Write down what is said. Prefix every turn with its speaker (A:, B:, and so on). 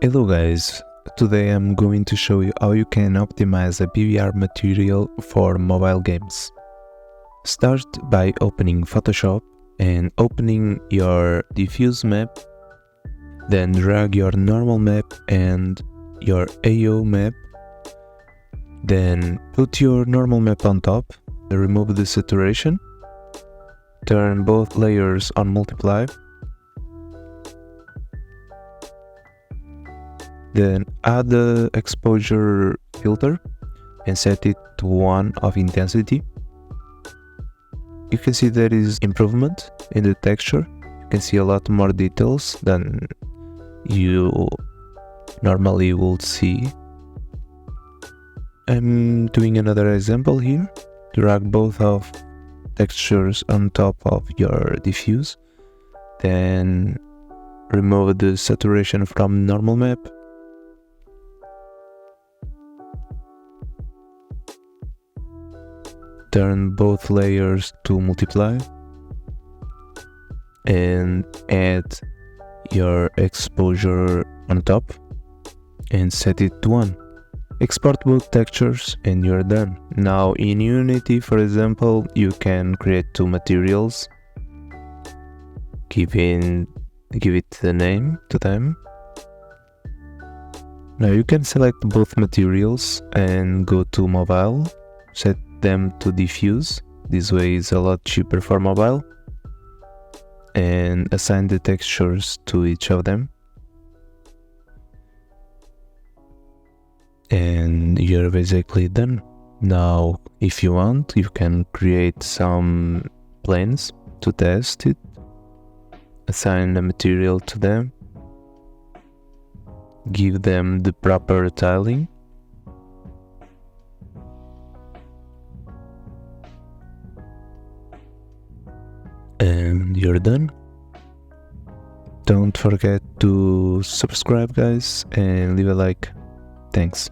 A: Hello guys, today I'm going to show you how you can optimize a PBR material for mobile games. Start by opening Photoshop and opening your diffuse map, then drag your normal map and your AO map, then put your normal map on top, remove the saturation, turn both layers on multiply, then add the exposure filter and set it to 1 of intensity. You can see there is improvement in the texture. You can see a lot more details than you normally would see. I'm doing another example here. Drag both of textures on top of your diffuse, then remove the saturation from normal map, turn both layers to multiply, and add your exposure on top and set it to 1. Export both textures and you're done. Now in Unity, for example, you can create two materials, give it the name to them. Now you can select both materials and go to mobile, set them to diffuse. This way is a lot cheaper for mobile, and assign the textures to each of them, and you're basically done. Now if you want, you can create some planes to test it, assign a material to them, give them the proper tiling, and you're done. Don't forget to subscribe guys and leave a like. Thanks.